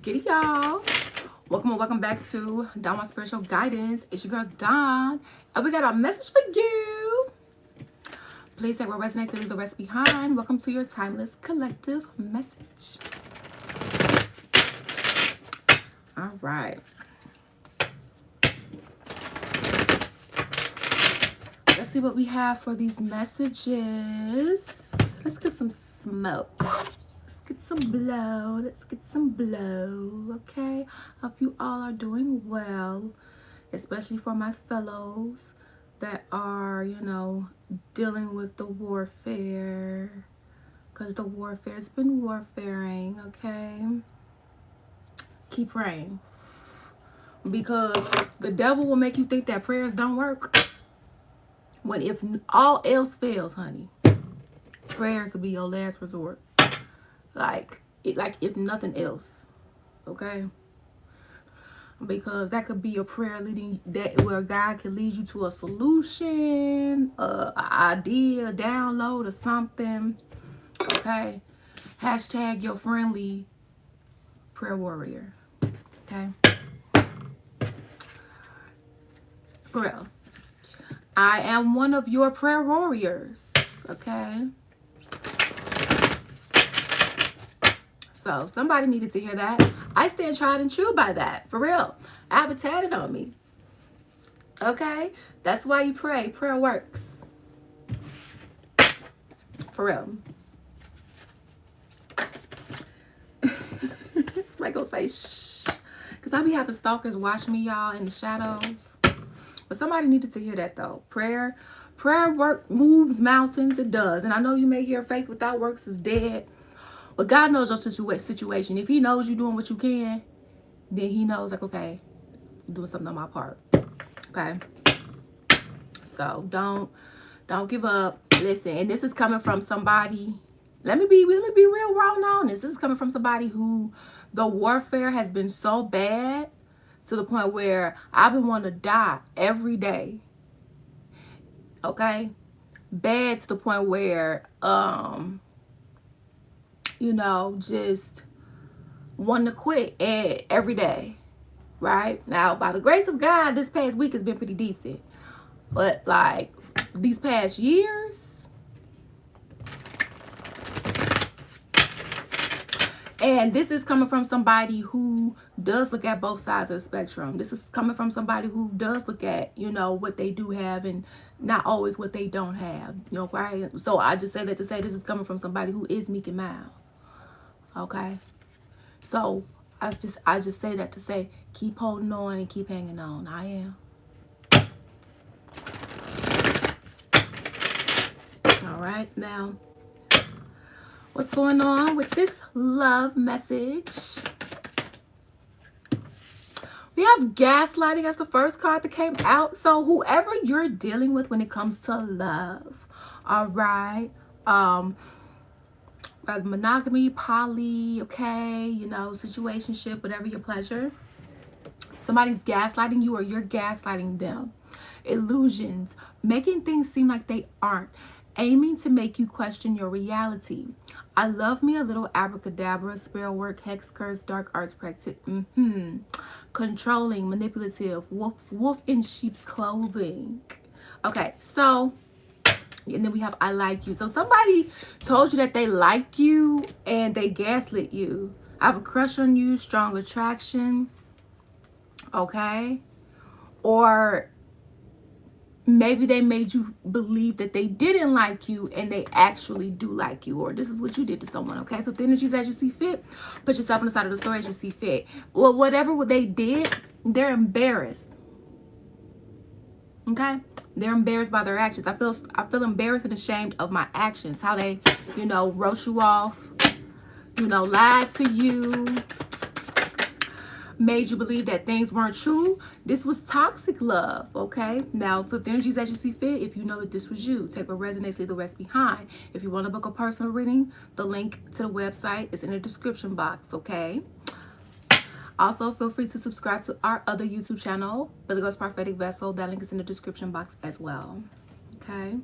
Giddy y'all. Welcome and welcome back to Dawn Spiritual Guidance. It's your girl Dawn. And we got a message for you. Please take what resonates and leave the rest behind. Welcome to your timeless collective message. All right. Let's see what we have for these messages. Let's get some smoke. Get some blow. Let's get some blow. Okay. Hope you all are doing well, especially for my fellows that are, dealing with the warfare, because the warfare's been warfaring. Okay. Keep praying, because the devil will make you think that prayers don't work, when if all else fails, honey, prayers will be your last resort. Like if nothing else, okay? Because that could be a prayer leading that where God can lead you to a solution, an idea, a download, or something. Okay, hashtag your friendly prayer warrior. Okay, for real. I am one of your prayer warriors. Okay. So somebody needed to hear that. I stand tried and true by that. For real. I have it tatted on me. Okay? That's why you pray. Prayer works. For real. Somebody go say shh. Because I be having stalkers watch me, y'all, in the shadows. But somebody needed to hear that, though. Prayer work moves mountains. It does. And I know you may hear faith without works is dead. But God knows your situation. If he knows you're doing what you can, then he knows, like, okay, I'm doing something on my part. Okay? So don't give up. Listen, and this is coming from somebody. Let me be real raw and honest. This is coming from somebody who the warfare has been so bad to the point where I've been wanting to die every day. Okay? Bad to the point where just wanting to quit every day, right? Now, by the grace of God, this past week has been pretty decent. But, like, these past years, and this is coming from somebody who does look at both sides of the spectrum. This is coming from somebody who does look at, what they do have and not always what they don't have, right? So I just say that to say this is coming from somebody who is meek and mild. Okay, so I just say that to say keep holding on and keep hanging on. I am. All right, now what's going on with this love message? We have gaslighting as the first card that came out. So whoever you're dealing with when it comes to love, all right, monogamy, poly, okay, situationship, whatever your pleasure. Somebody's gaslighting you or you're gaslighting them. Illusions, making things seem like they aren't, aiming to make you question your reality. I love me a little abracadabra, spell work, hex, curse, dark arts practice. Controlling, manipulative, wolf in sheep's clothing. Okay, so and then we have I like you. So somebody told you that they like you and they gaslit you. I have a crush on you, strong attraction. Okay? Or maybe they made you believe that they didn't like you and they actually do like you. Or this is what you did to someone. Okay? Flip the energies as you see fit. Put yourself on the side of the story as you see fit. Well, whatever they did, they're embarrassed. Okay? They're embarrassed by their actions. I feel embarrassed and ashamed of my actions. How they, wrote you off, lied to you, made you believe that things weren't true. This was toxic love, okay? Now, flip the energies as you see fit. If you know that this was you, take what resonates, leave the rest behind. If you want to book a personal reading, the link to the website is in the description box, okay? Also, feel free to subscribe to our other YouTube channel, Billy Ghost Prophetic Vessel. That link is in the description box as well. Okay.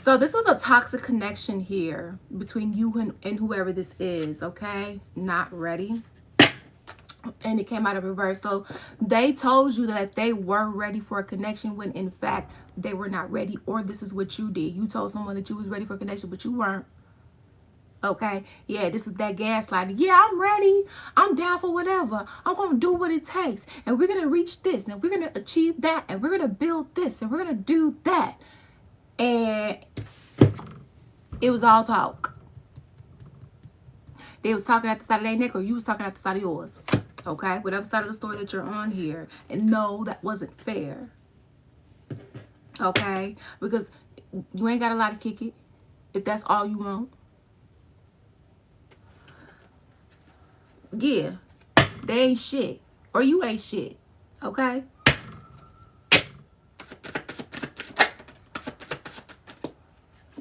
So this was a toxic connection here between you and whoever this is, okay? Not ready. And it came out of reverse. So they told you that they were ready for a connection when in fact they were not ready, or this is what you did. You told someone that you was ready for a connection, but you weren't. Okay, yeah, this is that gaslighting. Yeah, I'm ready. I'm down for whatever. I'm going to do what it takes. And we're going to reach this. And we're going to achieve that. And we're going to build this. And we're going to do that. And it was all talk. They was talking at the side of their neck, or you was talking at the side of yours. Okay, whatever side of the story that you're on here. And no, that wasn't fair. Okay, because you ain't got a lot to kick it if that's all you want. Yeah, they ain't shit, or you ain't shit. Okay.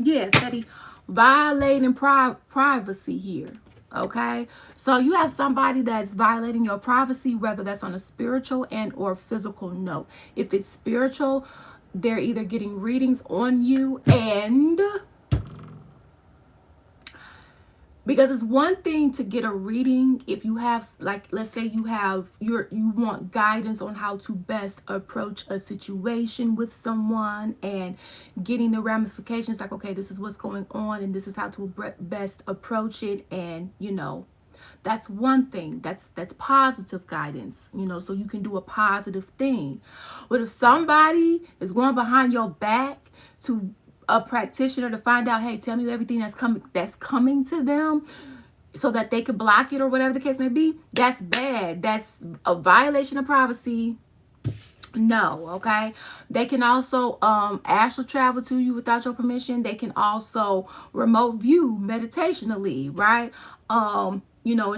Yeah, steady violating privacy here. Okay, so you have somebody that's violating your privacy, whether that's on a spiritual and or physical note. If it's spiritual, they're either getting readings on you, and because it's one thing to get a reading if you have, like, let's say you want guidance on how to best approach a situation with someone and getting the ramifications, like, okay, this is what's going on and this is how to best approach it, and that's one thing. That's positive guidance, so you can do a positive thing. But if somebody is going behind your back to a practitioner to find out, hey, tell me everything that's coming to them so that they could block it or whatever the case may be, that's bad. That's a violation of privacy. No, okay? They can also astral travel to you without your permission. They can also remote view meditationally, right? And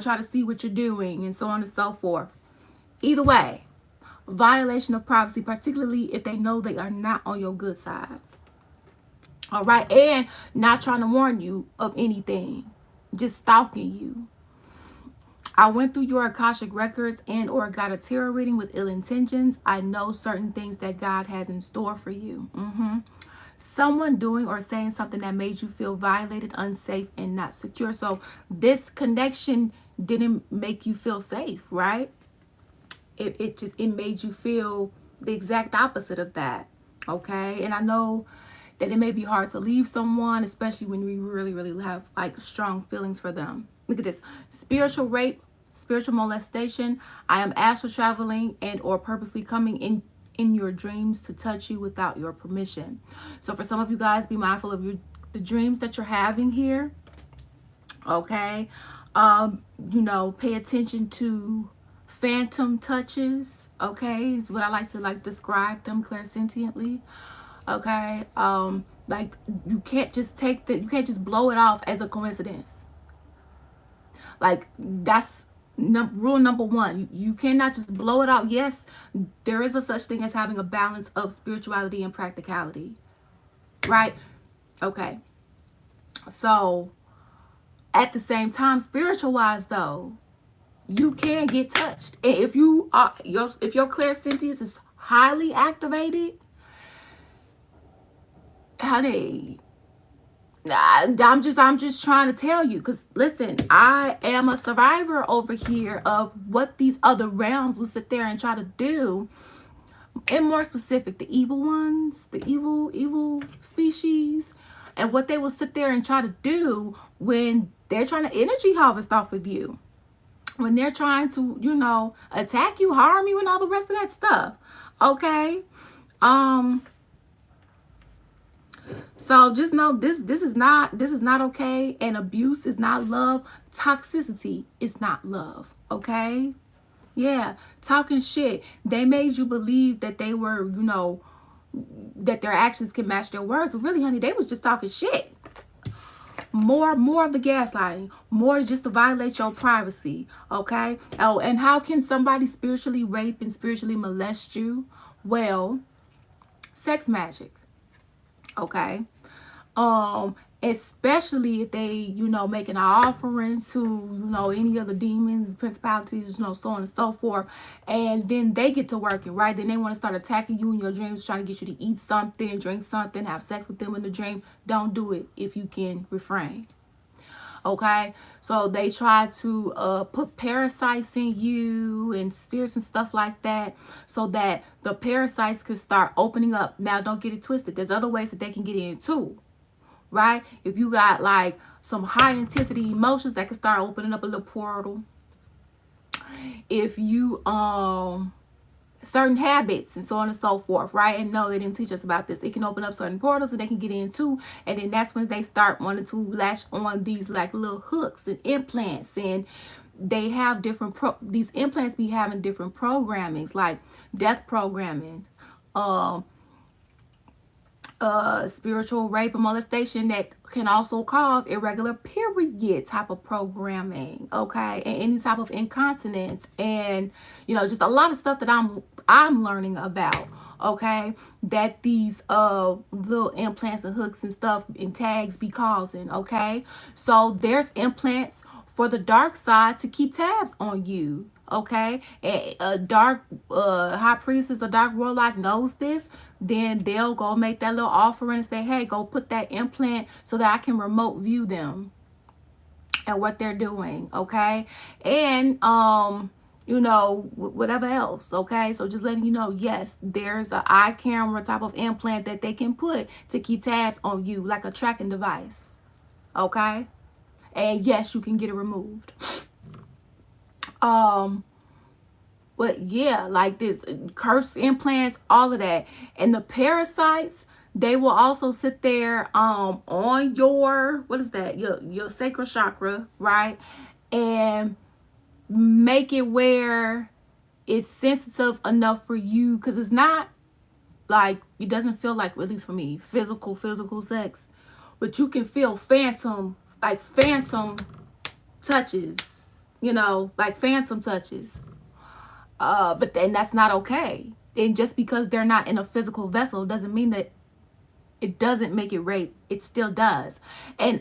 try to see what you're doing and so on and so forth. Either way, violation of privacy, particularly if they know they are not on your good side. All right, and not trying to warn you of anything, just stalking you. I went through your Akashic records and or got a tarot reading with ill intentions. I know certain things that God has in store for you. Someone doing or saying something that made you feel violated, unsafe, and not secure. So this connection didn't make you feel safe, right? It made you feel the exact opposite of that. Okay, and I know that it may be hard to leave someone, especially when we really, really have like strong feelings for them. Look at this: spiritual rape, spiritual molestation. I am astral traveling and or purposely coming in your dreams to touch you without your permission. So for some of you guys, be mindful of the dreams that you're having here. Okay, pay attention to phantom touches. Okay, is what I like to describe them clairsentiently. Okay, like you can't just blow it off as a coincidence. Like that's rule number one. You cannot just blow it out. Yes, there is a such thing as having a balance of spirituality and practicality, right? Okay, so at the same time, spiritual wise though, you can get touched, and if your clairsentience is highly activated, honey, I'm just trying to tell you, because listen, I am a survivor over here of what these other realms will sit there and try to do, and more specific, the evil ones, the evil species, and what they will sit there and try to do when they're trying to energy harvest off of you, when they're trying to attack you, harm you, and all the rest of that stuff. Okay, so just know this is not okay, and abuse is not love. Toxicity is not love. Okay, yeah, talking shit. They made you believe that they were, that their actions can match their words, but really, honey, they was just talking shit. More of the gaslighting, more just to violate your privacy. Okay. Oh, and how can somebody spiritually rape and spiritually molest you? Well, sex magic. Okay. especially if they, you know, making an offering to, you know, any of the demons, principalities, you know, so on and so forth, and then they get to working, right? Then they want to start attacking you in your dreams, trying to get you to eat something, drink something, have sex with them in the dream. Don't do it if you can refrain. Okay, so they try to put parasites in you and spirits and stuff like that, so that the parasites can start opening up. Now, don't get it twisted. There's other ways that they can get in too, right? If you got like some high intensity emotions, that can start opening up a little portal. If you certain habits and so on and so forth, right? And no, they didn't teach us about this. It can open up certain portals and they can get in too, and then that's when they start wanting to latch on these like little hooks and implants, and they have different these implants be having different programmings, like death programming, spiritual rape and molestation, that can also cause irregular period type of programming, okay, and any type of incontinence, and you know, just a lot of stuff that I'm learning about, okay, that these little implants and hooks and stuff and tags be causing, okay. So there's implants for the dark side to keep tabs on you, okay. A dark high priestess, a dark warlock knows this, then they'll go make that little offering and say, hey, go put that implant so that I can remote view them and what they're doing, okay. And you know, whatever else, okay. So just letting you know, yes, there's an eye camera type of implant that they can put to keep tabs on you, like a tracking device, okay. And yes, you can get it removed. But yeah, like this curse implants, all of that. And the parasites, they will also sit there on your, what is that, your sacral chakra, right? And make it where it's sensitive enough for you, because it's not like, it doesn't feel like, at least for me, physical sex, but you can feel phantom touches, you know, like phantom touches. But then that's not okay. And just because they're not in a physical vessel doesn't mean that it doesn't make it rape. It still does. And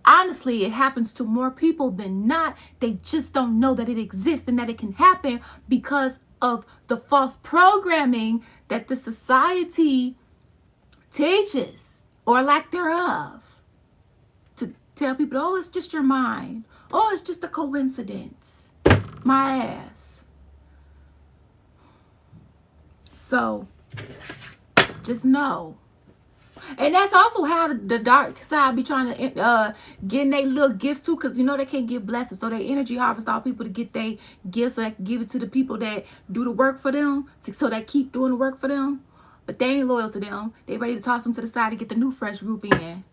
honestly, it happens to more people than not. They just don't know that it exists and that it can happen because of the false programming that the society teaches, or lack thereof, to tell people, oh, it's just your mind. Oh, it's just a coincidence. My ass. So just know. And that's also how the dark side be trying to get their little gifts too, because you know they can't get blessings. So they energy harvest all people to get their gifts so they can give it to the people that do the work for them, so they keep doing the work for them. But they ain't loyal to them. They ready to toss them to the side to get the new fresh group in.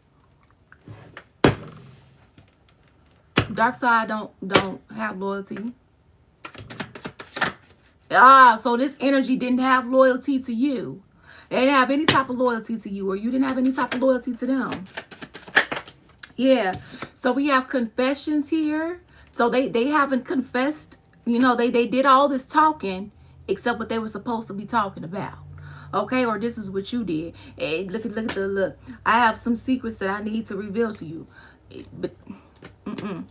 Dark side don't have loyalty. So this energy didn't have loyalty to you. They didn't have any type of loyalty to you, or you didn't have any type of loyalty to them. Yeah. So we have confessions here. So they haven't confessed. You know, they did all this talking except what they were supposed to be talking about. Okay, or this is what you did. Hey, look at the look. I have some secrets that I need to reveal to you. But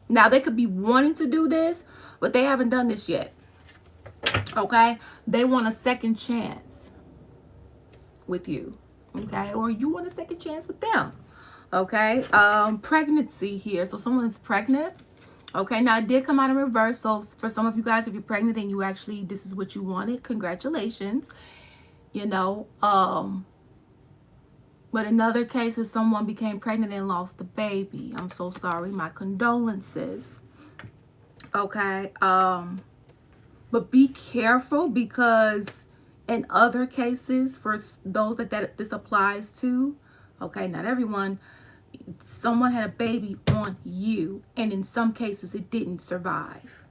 now they could be wanting to do this, but they haven't done this yet. Okay, they want a second chance with you. Okay, or you want a second chance with them. Okay, pregnancy here. So someone's pregnant. Okay, now it did come out in reverse. So for some of you guys, if you're pregnant and you actually, this is what you wanted, congratulations. You know, but in other cases, someone became pregnant and lost the baby. I'm so sorry. My condolences. Okay, but be careful, because in other cases, for those that this applies to, okay, not everyone, someone had a baby on you, and in some cases it didn't survive.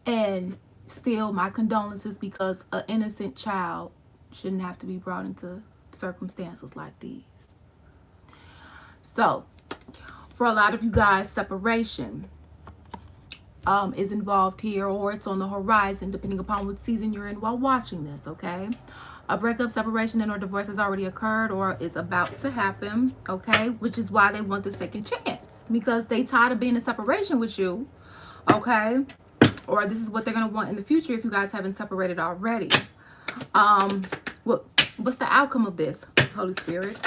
And still, my condolences, because an innocent child shouldn't have to be brought into circumstances like these. So for a lot of you guys, separation is involved here, or it's on the horizon, depending upon what season you're in while watching this. Okay, A breakup, separation, and or divorce has already occurred or is about to happen, okay? Which is why they want the second chance, because they tired of being in separation with you, okay? Or this is what they're going to want in the future if you guys haven't separated already. What's the outcome of this, Holy Spirit?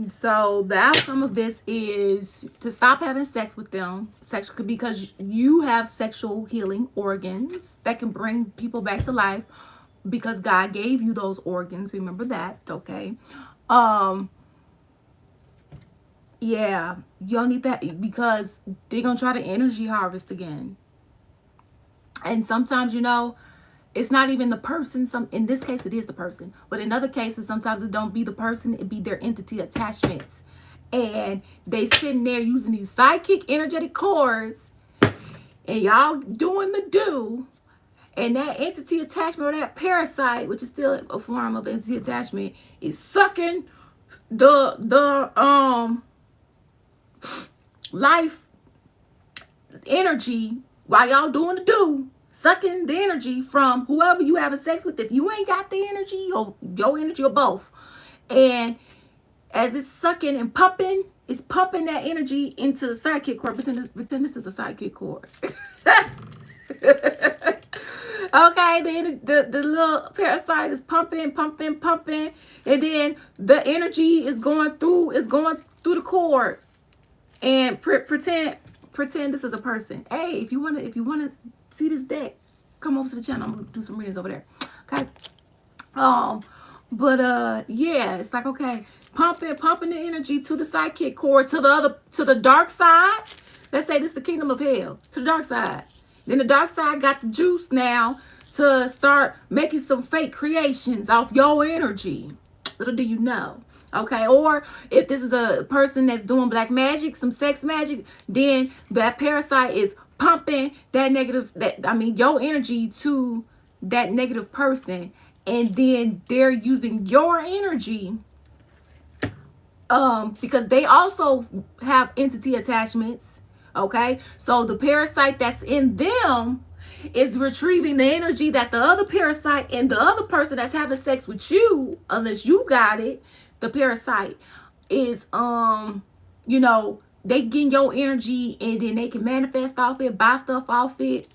So the outcome of this is to stop having sex with them, because you have sexual healing organs that can bring people back to life, because God gave you those organs. Remember that, okay? Yeah, you don't need that, because they're gonna try to energy harvest again. And sometimes, you know, it's not even the person. In this case, it is the person. But in other cases, sometimes it don't be the person. It be their entity attachments. And they sitting there using these psychic energetic cords. And y'all doing the do. And that entity attachment, or that parasite, which is still a form of entity attachment, is sucking the life energy while y'all doing the do. Sucking the energy from whoever you having sex with. If you ain't got the energy, or your energy, or both. And as it's sucking and pumping, it's pumping that energy into the sidekick cord. Pretend this is a sidekick cord. Okay, the little parasite is pumping, and then the energy is going through the cord. And pretend this is a person. Hey, if you wanna see this deck, come over to the channel. I'm gonna do some readings over there. Okay. Yeah, it's like, okay, pumping the energy to the sidekick cord, to the dark side. Let's say this is the kingdom of hell, to the dark side. Then the dark side got the juice now to start making some fake creations off your energy. Little do you know. Okay, or if this is a person that's doing black magic, some sex magic, then that parasite is pumping your energy to that negative person, and then they're using your energy, because they also have entity attachments. Okay, so the parasite that's in them is retrieving the energy that the other parasite and the other person that's having sex with you, unless you got it, the parasite is they getting your energy, and then they can manifest off it, buy stuff off it.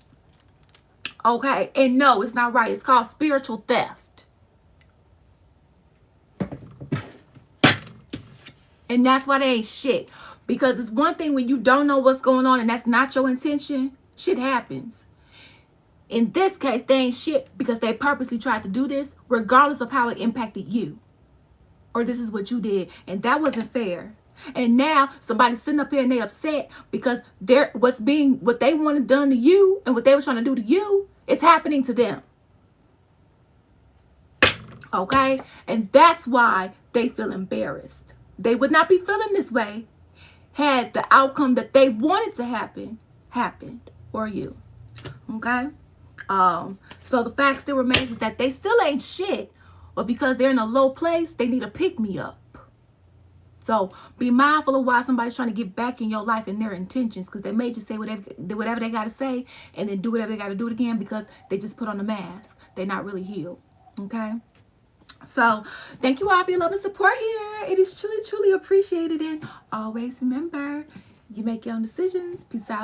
Okay, and no, it's not right. It's called spiritual theft. And that's why they ain't shit. Because it's one thing when you don't know what's going on and that's not your intention, shit happens. In this case, they ain't shit because they purposely tried to do this regardless of how it impacted you. Or this is what you did, and that wasn't fair. And now somebody's sitting up here and they upset because what they wanted done to you and what they were trying to do to you is happening to them. Okay? And that's why they feel embarrassed. They would not be feeling this way had the outcome that they wanted to happen happened for you. Okay? So the fact still remains is that they still ain't shit, but because they're in a low place, they need a pick-me-up. So be mindful of why somebody's trying to get back in your life and their intentions, because they may just say whatever they got to say and then do whatever they got to do it again because they just put on a mask. They're not really healed. Okay? So thank you all for your love and support here. It is truly, truly appreciated. And always remember, you make your own decisions. Peace out.